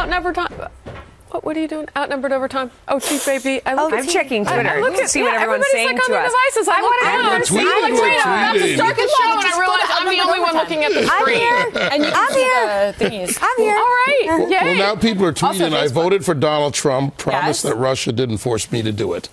outnumbered time. What are you doing? Outnumbered over time? Oh, cheap baby. I'm checking Twitter to see what everyone's saying to us. Devices. I want to know. I'm about to start the show, and I realize I'm the only one looking at the screen. And you can see the thingies. I'm here. All right. Yay. Well, now people are tweeting, Also, I voted for Donald Trump, promised that Russia didn't force me to do it.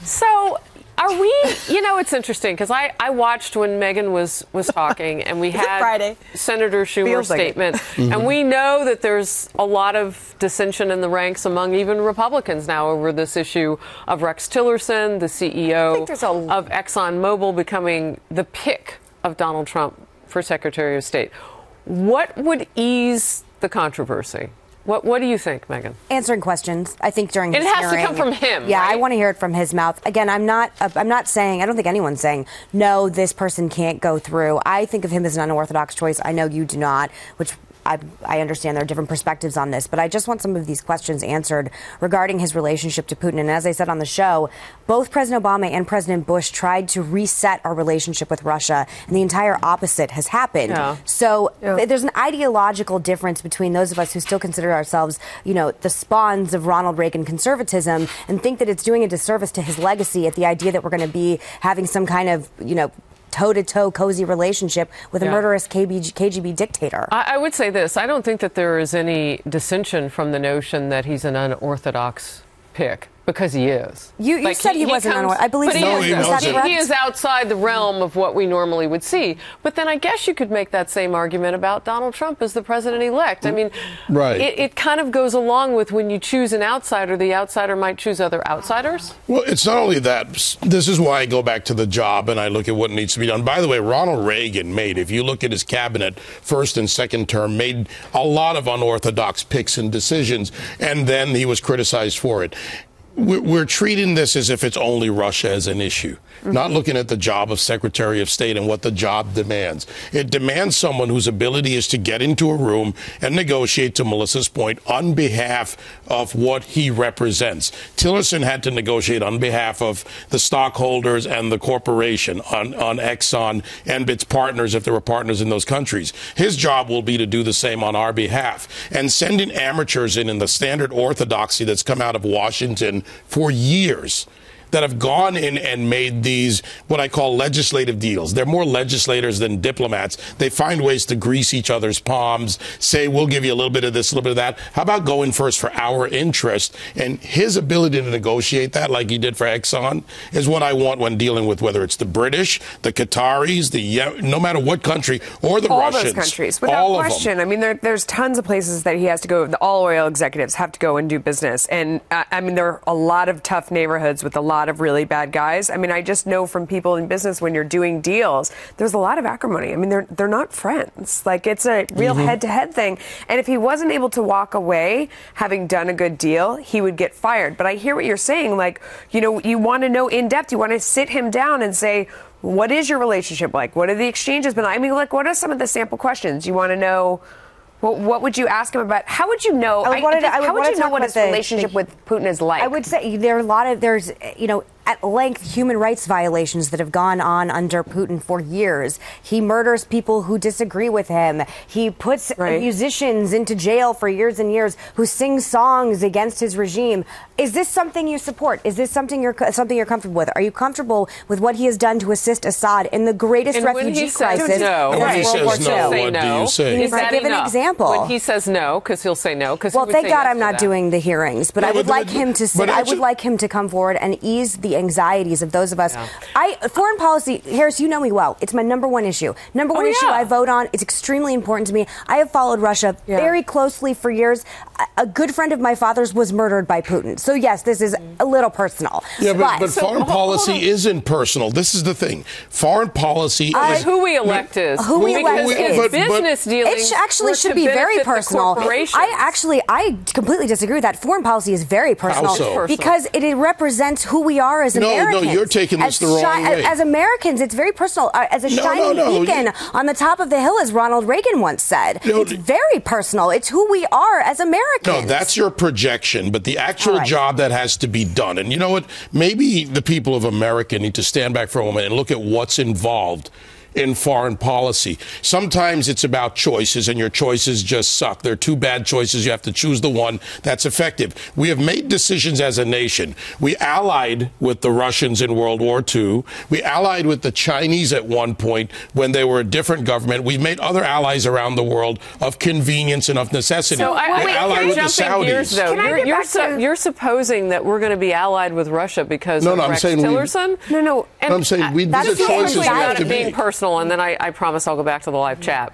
So are we, it's interesting because I watched when Meghan was talking and we had Friday? Senator Schumer's statement. And we know that there's a lot of dissension in the ranks among even Republicans now over this issue of Rex Tillerson, the CEO of ExxonMobil, becoming the pick of Donald Trump for Secretary of State. What would ease the controversy? What do you think, Meghan? Answering questions. I think during his hearing. It has to come from him. Yeah, right? I want to hear it from his mouth. Again, I'm not saying, I don't think anyone's saying, no, this person can't go through. I think of him as an unorthodox choice. I know you do not, which I understand there are different perspectives on this, but I just want some of these questions answered regarding his relationship to Putin. And as I said on the show, both President Obama and President Bush tried to reset our relationship with Russia, and the entire opposite has happened. Yeah. So there's an ideological difference between those of us who still consider ourselves, the spawns of Ronald Reagan conservatism and think that it's doing a disservice to his legacy at the idea that we're going to be having some kind of, toe-to-toe cozy relationship with a murderous KGB dictator. I would say this. I don't think that there is any dissension from the notion that he's an unorthodox pick. Because he is. You said he wasn't unorthodox. I believe so. He is outside the realm of what we normally would see. But then I guess you could make that same argument about Donald Trump as the president-elect. I mean, it kind of goes along with when you choose an outsider, the outsider might choose other outsiders. Well, it's not only that. This is why I go back to the job and I look at what needs to be done. By the way, Ronald Reagan if you look at his cabinet, first and second term, made a lot of unorthodox picks and decisions, and then he was criticized for it. We're treating this as if it's only Russia as an issue, not looking at the job of Secretary of State and what the job demands. It demands someone whose ability is to get into a room and negotiate, to Melissa's point, on behalf of what he represents. Tillerson had to negotiate on behalf of the stockholders and the corporation, on Exxon and its partners, if there were partners in those countries. His job will be to do the same on our behalf. And sending amateurs in the standard orthodoxy that's come out of Washington for years, that have gone in and made these, what I call legislative deals. They're more legislators than diplomats. They find ways to grease each other's palms, say, we'll give you a little bit of this, a little bit of that. How about going first for our interest? And his ability to negotiate that, like he did for Exxon, is what I want when dealing with whether it's the British, the Qataris, no matter what country, or the Russians. All those countries, without question. I mean, there's tons of places that he has to go. All oil executives have to go and do business. And, there are a lot of tough neighborhoods with a lot of really bad guys. I mean, I just know from people in business when you're doing deals, there's a lot of acrimony. I mean, they're not friends. Like, it's a real head-to-head thing. And if he wasn't able to walk away having done a good deal, he would get fired. But I hear what you're saying. Like, you want to know in depth. You want to sit him down and say, what is your relationship like? What are the exchanges been like? I mean, like, what are some of the sample questions? You want to know. Well, what would you ask him about? How would you know? How would you know what his relationship with Putin is like? I would say there's at length human rights violations that have gone on under Putin for years. He murders people who disagree with him. He puts musicians into jail for years and years who sing songs against his regime. Is this something you support? Is this something you're comfortable with? Are you comfortable with what he has done to assist Assad in the greatest refugee crisis in World War II? What do you say? He's give an example. When he says no, because he'll say no. Well, thank God I'm not doing the hearings, but I would like him to. I would like him to come forward and ease the anxieties of those of us. Foreign policy, Harris, you know me well. It's my number one issue. Number one issue I vote on. It's extremely important to me. I have followed Russia very closely for years. A good friend of my father's was murdered by Putin. So yes, this is a little personal. Yeah, but foreign policy isn't personal. This is the thing. Foreign policy is who we elect is. Who we elect is. Business dealings. It actually should be very personal. I completely disagree with that. Foreign policy is very personal. How so? Because it represents who we are as Americans. No, you're taking this the wrong way. As Americans, it's very personal. As a shining beacon on the top of the hill, as Ronald Reagan once said. It's very personal. It's who we are as Americans. No, that's your projection, but the actual job that has to be done. And you know what? Maybe the people of America need to stand back for a moment and look at what's involved in foreign policy. Sometimes it's about choices, and your choices just suck. They're two bad choices. You have to choose the one that's effective. We have made decisions as a nation. We allied with the Russians in World War II. We allied with the Chinese at one point when they were a different government. We've made other allies around the world of convenience and of necessity. So we allied with the Saudis. Gears, though. You're supposing that we're going to be allied with Russia because of Rex Tillerson? No. I'm saying these are choices we have to make. Being personal, and then I promise I'll go back to the live chat.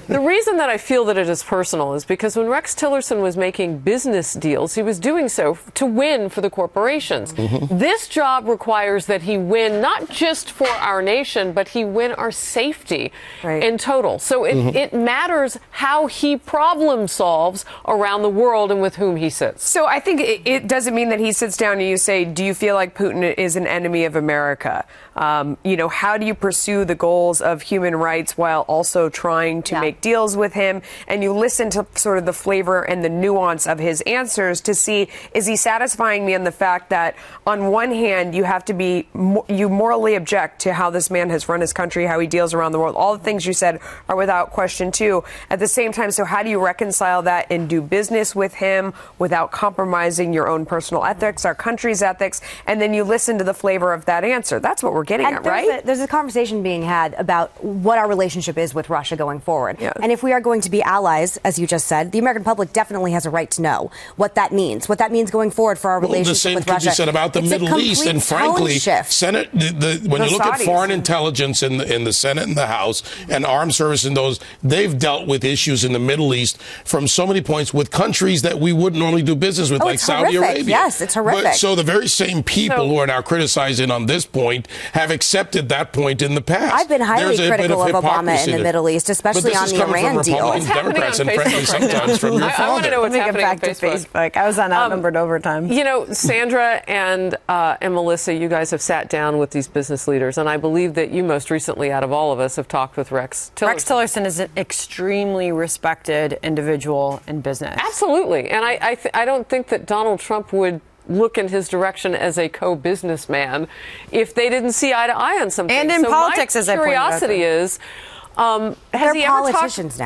The reason that I feel that it is personal is because when Rex Tillerson was making business deals, he was doing so to win for the corporations. This job requires that he win not just for our nation, but he win our safety in total. So it matters how he problem solves around the world and with whom he sits. So I think it doesn't mean that he sits down and you say, do you feel like Putin is an enemy of America? How do you pursue the goals of human rights while also trying to make deals with him? And you listen to sort of the flavor and the nuance of his answers to see, is he satisfying me on the fact that on one hand, you have to be, you morally object to how this man has run his country, how he deals around the world. All the things you said are without question too. At the same time, so how do you reconcile that and do business with him without compromising your own personal ethics, our country's ethics? And then you listen to the flavor of that answer. That's what we're getting at, right? There's a conversation being had about what our relationship is with Russia going forward. And if we are going to be allies, as you just said, the American public definitely has a right to know what that means going forward for our relationship with Russia. The same could be said about the Middle East. And frankly, Senate, when you look at foreign intelligence in the Senate and the House and armed service and those, they've dealt with issues in the Middle East from so many points with countries that we wouldn't normally do business with, like Saudi Arabia. Yes, it's horrific. So the very same people who are now criticizing on this point have accepted that point in the past. I've been highly critical of Obama in the Middle East, especially on the Iran deal. What's happening on Facebook right now? I want to know what's happening on Facebook. I was on outnumbered overtime. Sandra and Melissa, you guys have sat down with these business leaders, and I believe that you most recently, out of all of us, have talked with Rex Tillerson. Rex Tillerson is an extremely respected individual in business. Absolutely. And I don't think that Donald Trump would look in his direction as a co-businessman if they didn't see eye to eye on something. And in politics, as I pointed out. My curiosity is,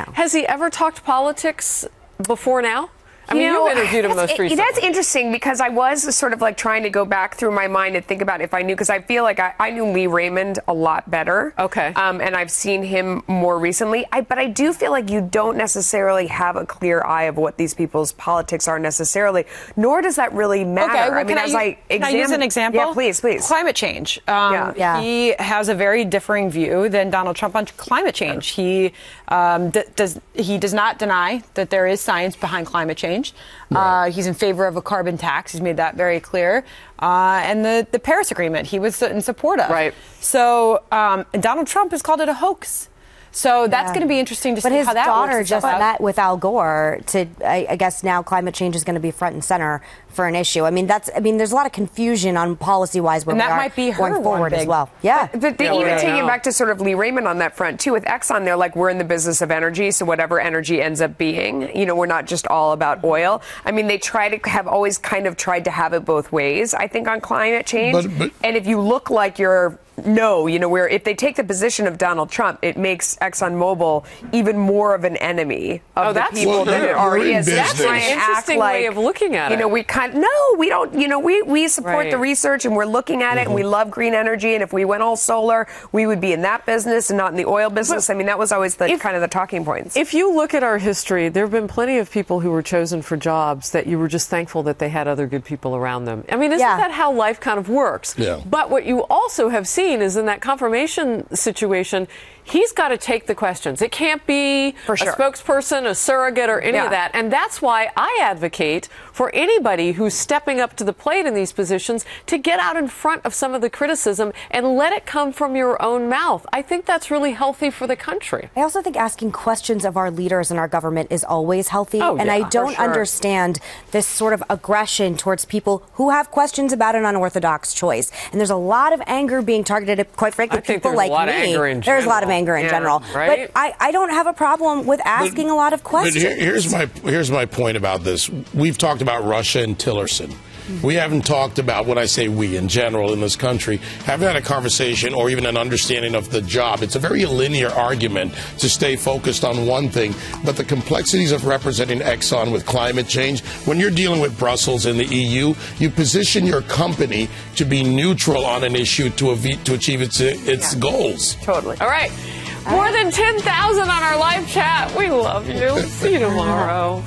has he ever talked politics before now? I mean, you've interviewed him most recently. That's interesting because I was sort of like trying to go back through my mind and think about if I knew, because I feel like I knew Lee Raymond a lot better. Okay. And I've seen him more recently. But I do feel like you don't necessarily have a clear eye of what these people's politics are necessarily, nor does that really matter. Okay, well, can I use an example? Yeah, please. Climate change. He has a very differing view than Donald Trump on climate change. He does not deny that there is science behind climate change. He's in favor of a carbon tax. He's made that very clear. And the Paris Agreement, he was in support of. Right. So Donald Trump has called it a hoax. So that's going to be interesting to see how that works. But his daughter just met with Al Gore to, I guess now climate change is going to be front and center for an issue. I mean, there's a lot of confusion on policy-wise where we are going forward as well. Yeah. But even taking back to sort of Lee Raymond on that front, too, with Exxon, they're like, we're in the business of energy, so whatever energy ends up being, we're not just all about oil. I mean, they always kind of tried to have it both ways, I think, on climate change. And if you look like you're where if they take the position of Donald Trump, it makes ExxonMobil even more of an enemy of the people that it already is. That's an interesting way of looking at it. We don't. We support the research and we're looking at it and we love green energy. And if we went all solar, we would be in that business and not in the oil business. I mean, that was always kind of the talking points. If you look at our history, there have been plenty of people who were chosen for jobs that you were just thankful that they had other good people around them. I mean, isn't that how life kind of works? Yeah. But what you also have seen is in that confirmation situation, he's got to take the questions. It can't be a spokesperson, a surrogate, or any of that. And that's why I advocate for anybody who's stepping up to the plate in these positions to get out in front of some of the criticism and let it come from your own mouth. I think that's really healthy for the country. I also think asking questions of our leaders in our government is always healthy. And I don't understand this sort of aggression towards people who have questions about an unorthodox choice. And there's a lot of anger being targeted at, quite frankly, people like me. There's a lot of anger in general. Right? But I don't have a problem with asking a lot of questions. But here's my point about this. We've talked about Russia and Tillerson. We haven't talked about, when I say we in general in this country, haven't had a conversation or even an understanding of the job. It's a very linear argument to stay focused on one thing, but the complexities of representing Exxon with climate change, when you're dealing with Brussels and the EU, you position your company to be neutral on an issue to achieve its goals. Totally. All right. More than 10,000 on our live chat. We love you. See you tomorrow.